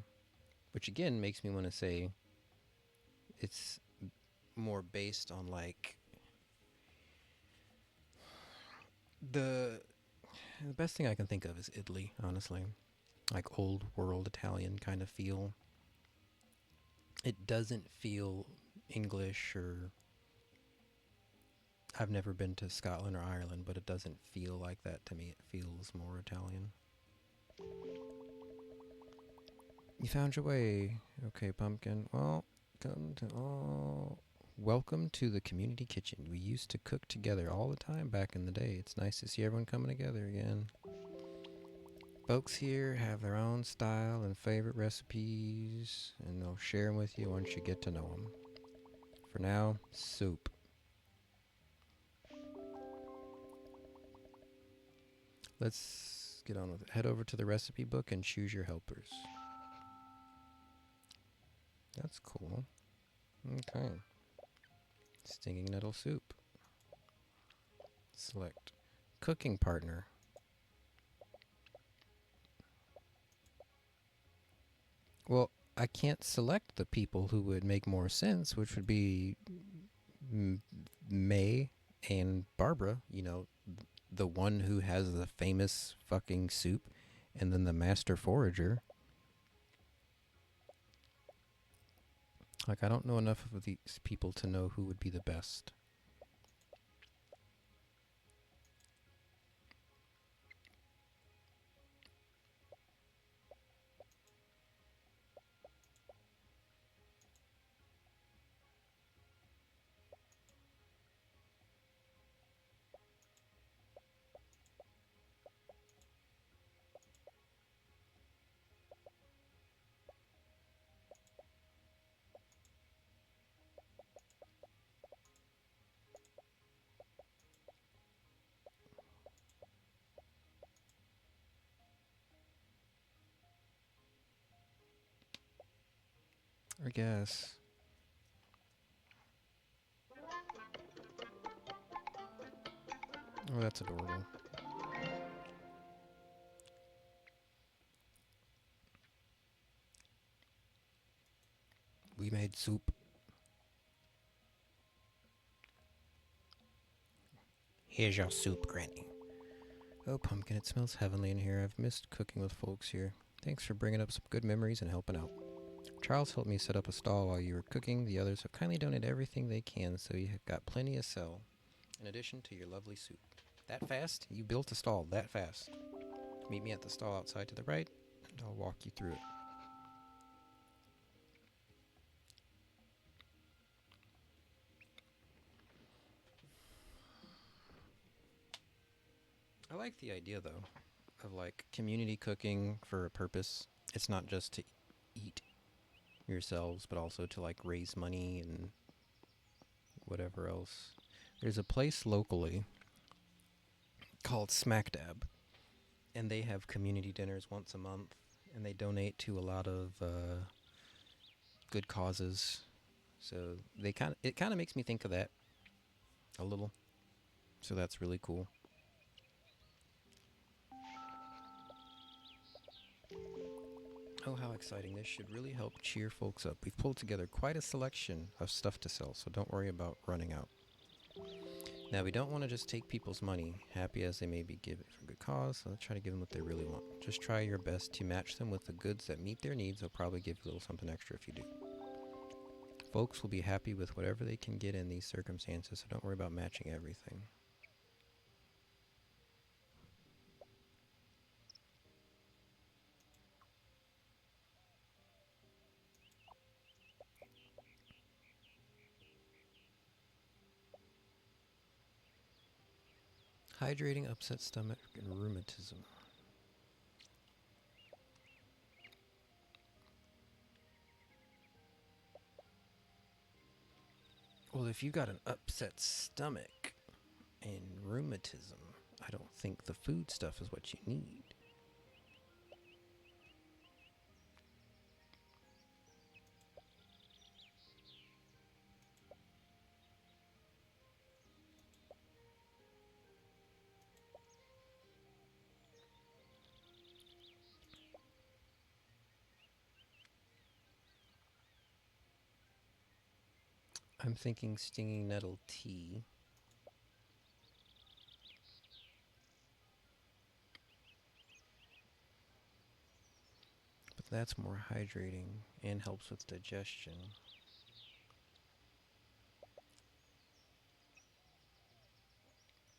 which again makes me want to say it's more based on like the best thing I can think of is Italy, honestly. Like old world Italian kind of feel. It doesn't feel English or I've never been to Scotland or Ireland, but it doesn't feel like that to me. It feels more Italian. You found your way. Okay, pumpkin. Well, welcome to the community kitchen. We used to cook together all the time back in the day. It's nice to see everyone coming together again. Folks here have their own style and favorite recipes, and they'll share them with you once you get to know them. For now, soup. Let's get on with it. Head over to the recipe book and choose your helpers. That's cool. Okay. Stinging nettle soup. Select cooking partner. Well, I can't select the people who would make more sense, which would be May and Barbara, you know, the one who has the famous fucking soup, and then the master forager. Like, I don't know enough of these people to know who would be the best. I guess. Oh, that's adorable. We made soup. Here's your soup, Granny. Oh, Pumpkin, it smells heavenly in here. I've missed cooking with folks here. Thanks for bringing up some good memories and helping out. Charles helped me set up a stall while you were cooking. The others have kindly donated everything they can, so you have got plenty to sell, in addition to your lovely soup. That fast? You built a stall that fast? Meet me at the stall outside to the right, and I'll walk you through it. I like the idea, though, of like community cooking for a purpose. It's not just to eat yourselves, but also to like raise money and whatever else. There's a place locally called Smack Dab, and they have community dinners once a month, and they donate to a lot of good causes. So it kind of makes me think of that a little. So that's really cool. Oh, how exciting. This should really help cheer folks up. We've pulled together quite a selection of stuff to sell, so don't worry about running out. Now, we don't want to just take people's money, happy as they may be, give it for good cause, so let's try to give them what they really want. Just try your best to match them with the goods that meet their needs. They'll probably give you a little something extra if you do. Folks will be happy with whatever they can get in these circumstances, so don't worry about matching everything. Hydrating, upset stomach, and rheumatism. Well, if you got an upset stomach and rheumatism, I don't think the food stuff is what you need. I'm thinking stinging nettle tea. But that's more hydrating and helps with digestion.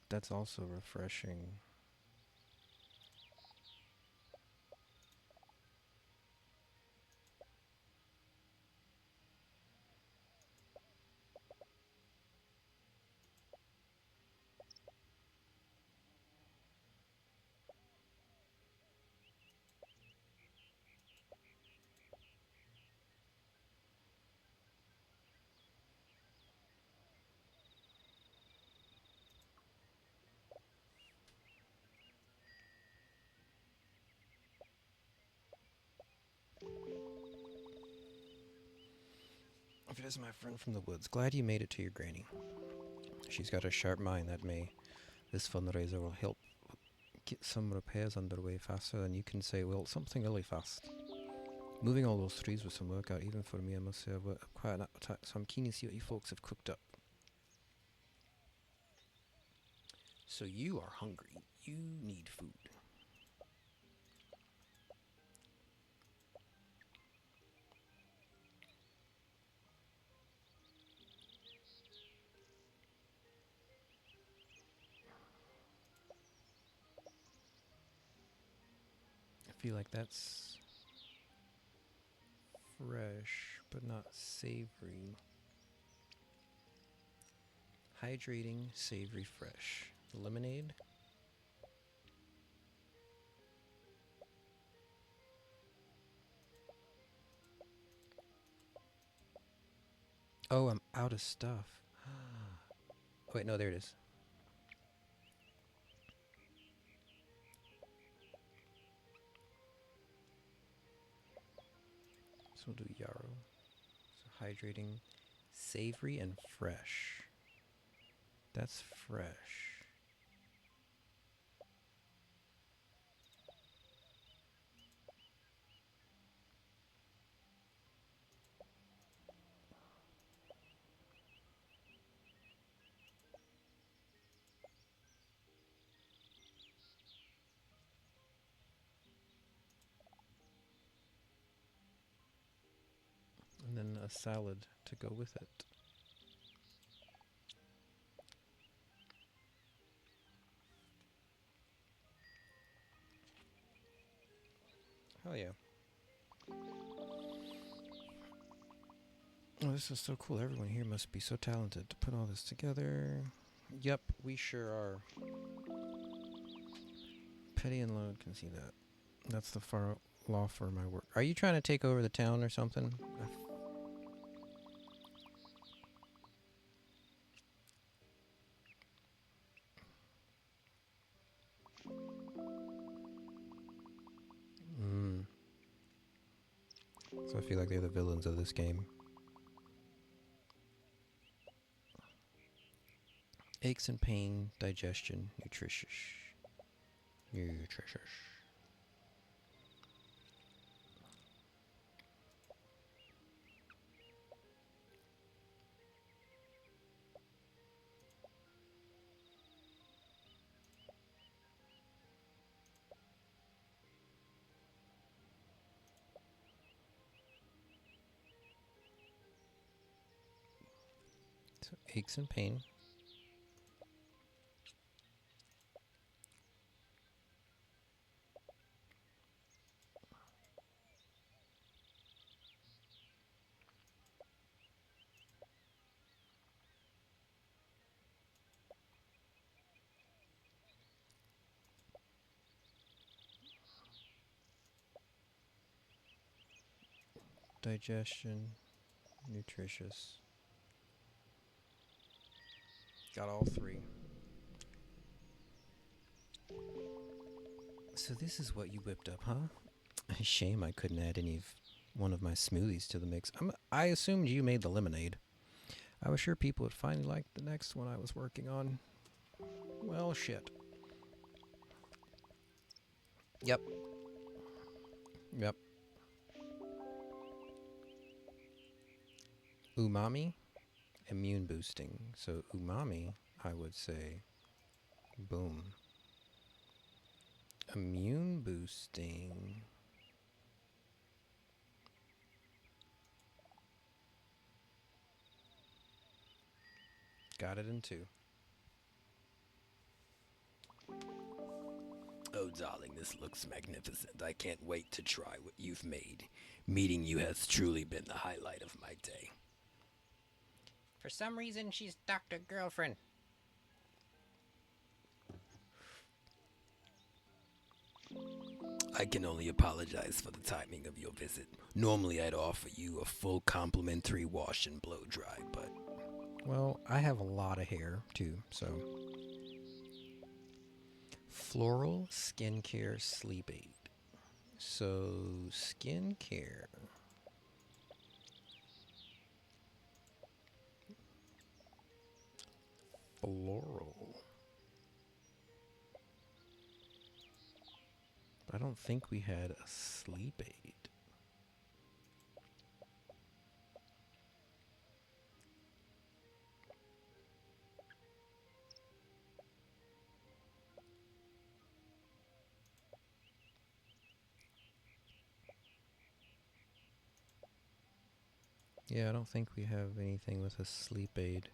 That's also refreshing. There's my friend from the woods. Glad you made it to your granny. She's got a sharp mind that may. This fundraiser will help get some repairs underway faster than you can say, well, something really fast. Moving all those trees was some workout, even for me, I must say. I've got quite an appetite, so I'm keen to see what you folks have cooked up. So you are hungry. You need food. I feel like that's fresh, but not savory. Hydrating, savory, fresh. Lemonade? Oh, I'm out of stuff. Wait, no, there it is. So we'll do yarrow. hydrating, savory, and fresh. That's fresh. And then a salad to go with it. Hell yeah. Oh, this is so cool. Everyone here must be so talented to put all this together. Yep, we sure are. Petty and Load can see that. That's the far law firm I work. Are you trying to take over the town or something? Mm. So I feel like they're the villains of this game. Aches and pain, digestion, nutritious. Nutritious. So aches and pain. Digestion, nutritious. Got all three. So this is what you whipped up, huh? Shame I couldn't add any of one of my smoothies to the mix. I assumed you made the lemonade. I was sure people would finally like the next one I was working on. Well, shit. Yep. Yep. Umami, immune boosting. So umami, I would say, boom. Immune boosting. Got it in two. Oh, darling, this looks magnificent. I can't wait to try what you've made. Meeting you has truly been the highlight of my day. For some reason, she's Dr. Girlfriend. I can only apologize for the timing of your visit. Normally, I'd offer you a full complimentary wash and blow dry, but Well, I have a lot of hair, too, so. Floral skincare sleep aid. So, skincare. Floral. But I don't think we had a sleep aid. Yeah, I don't think we have anything with a sleep aid.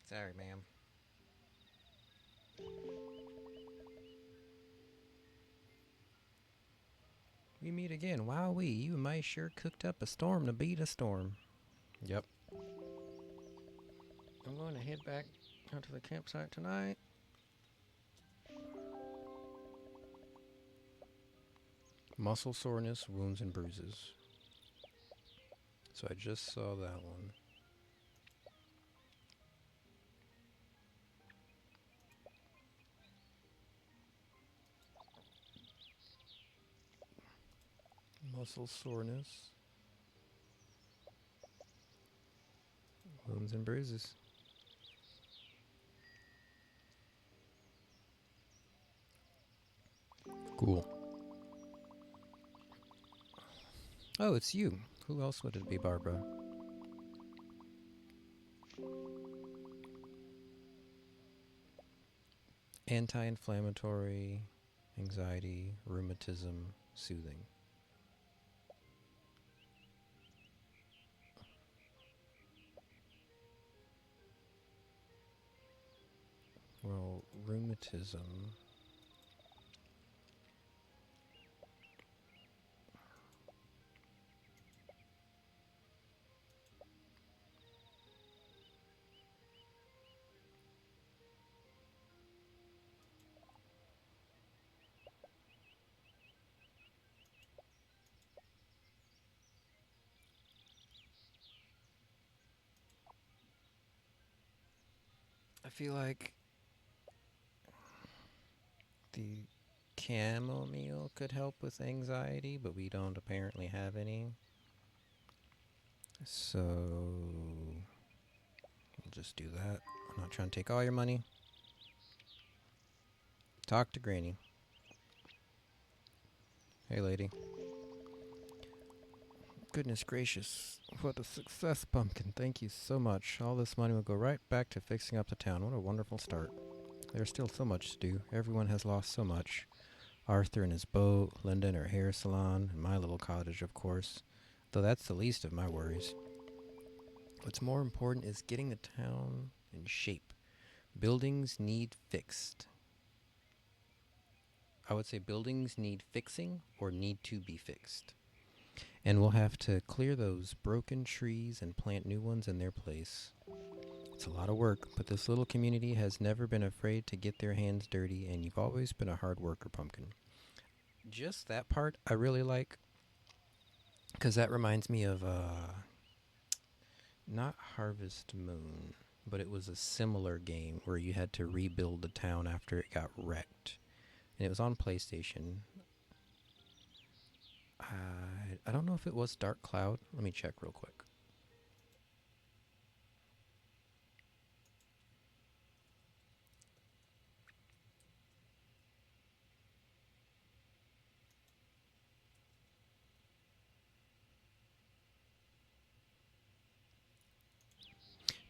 Sorry, ma'am. We meet again. Wowee, you and my sure cooked up a storm to beat a storm. Yep. I'm going to head back out to the campsite tonight. Muscle soreness, wounds, and bruises. So I just saw that one. muscle soreness, wounds and bruises. Cool. Oh, it's you. Who else would it be, Barbara? Anti-inflammatory, anxiety, rheumatism, soothing. Well, rheumatism. I feel like the chamomile could help with anxiety, but we don't apparently have any. So we'll just do that. I'm not trying to take all your money. Talk to Granny. Hey, lady. Goodness gracious. What a success, Pumpkin. Thank you so much. All this money will go right back to fixing up the town. What a wonderful start. There's still so much to do. Everyone has lost so much. Arthur and his boat, Linda and her hair salon, and my little cottage, of course. Though that's the least of my worries. What's more important is getting the town in shape. Buildings need fixed. I would say buildings need fixing or need to be fixed. And we'll have to clear those broken trees and plant new ones in their place. It's a lot of work, but this little community has never been afraid to get their hands dirty, and you've always been a hard worker, Pumpkin. Just that part I really like, because that reminds me of, not Harvest Moon, but it was a similar game where you had to rebuild the town after it got wrecked. And it was on PlayStation. I don't know if it was Dark Cloud. Let me check real quick.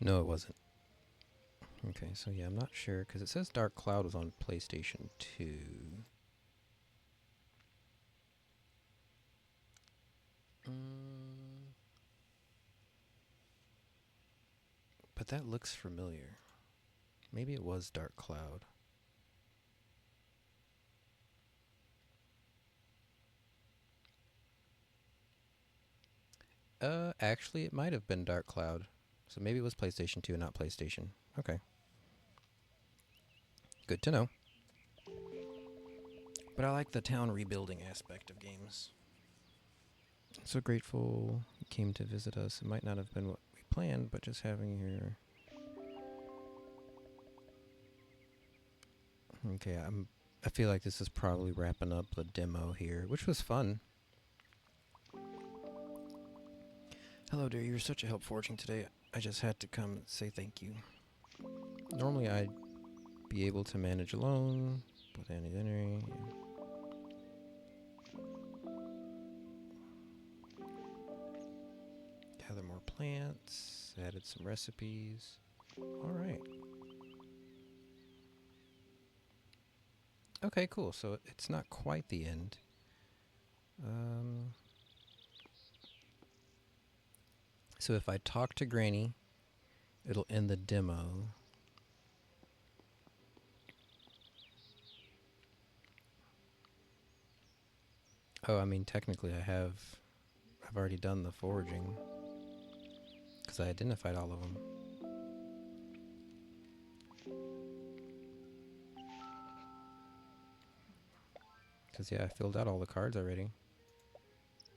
No, it wasn't. Okay, so yeah, I'm not sure, because it says Dark Cloud was on PlayStation 2. But that looks familiar. Maybe it was Dark Cloud. Actually, it might have been Dark Cloud. So maybe it was PlayStation 2 and not PlayStation. Okay. Good to know. But I like the town rebuilding aspect of games. So grateful you came to visit us. It might not have been what we planned, but just having you here. Okay, I feel like this is probably wrapping up the demo here, which was fun. Hello, dear. You're such a help forging today. I just had to come and say thank you. Normally, I'd be able to manage alone, but any. Gather more plants. Added some recipes. All right. Okay, cool. So it's not quite the end. So if I talk to Granny, it'll end the demo. Oh, I mean, technically I've already done the foraging, because I identified all of them. Because, yeah, I filled out all the cards already.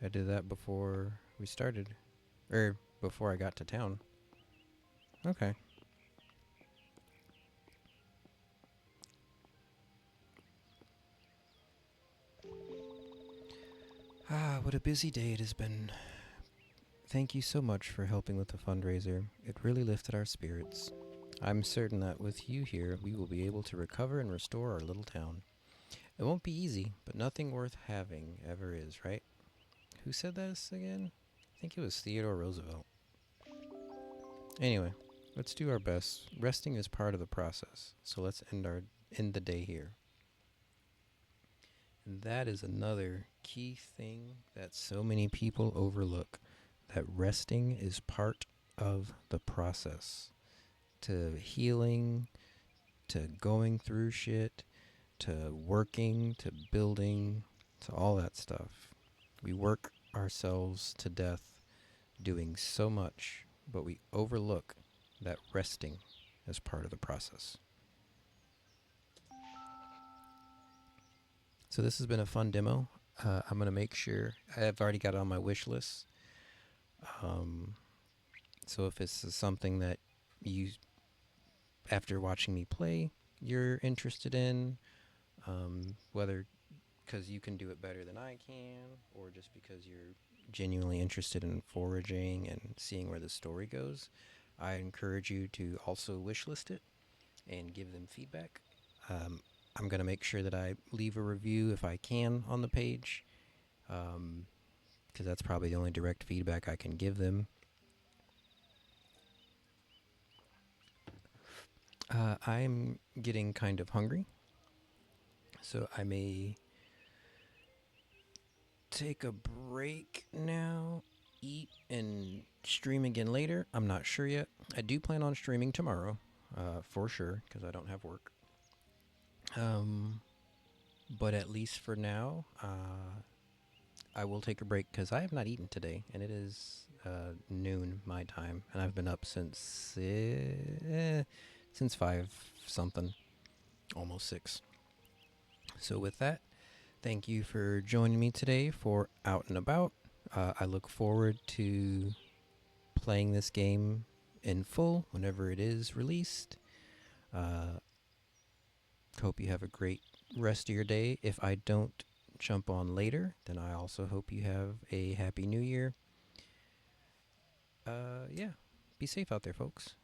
I did that before we started. Or before I got to town. Okay. Ah, what a busy day it has been. Thank you so much for helping with the fundraiser. It really lifted our spirits. I'm certain that with you here, we will be able to recover and restore our little town. It won't be easy, but nothing worth having ever is, right? Who said this again? I think it was Theodore Roosevelt. Anyway, let's do our best. Resting is part of the process, so let's end the day here. And that is another key thing that so many people overlook, that resting is part of the process to healing, to going through shit, to working, to building, to all that stuff. We work ourselves to death doing so much, but we overlook that resting as part of the process. So this has been a fun demo. I'm going to make sure, I've already got it on my wish list. Um, so if it's something that you, after watching me play, you're interested in, whether because you can do it better than I can, or just because you're genuinely interested in foraging and seeing where the story goes, I encourage you to also wishlist it and give them feedback. I'm going to make sure that I leave a review if I can on the page, because that's probably the only direct feedback I can give them. I'm getting kind of hungry, so I may take a break now, eat, and stream again later. I'm not sure yet. I do plan on streaming tomorrow, for sure, because I don't have work. But at least for now, I will take a break because I have not eaten today, and it is noon my time, and I've been up since 5 something, almost 6. So with that, thank you for joining me today for Out and About. I look forward to playing this game in full whenever it is released. Uh, Hope you have a great rest of your day. If I don't jump on later, then I also hope you have a happy new year. Yeah, be safe out there, folks.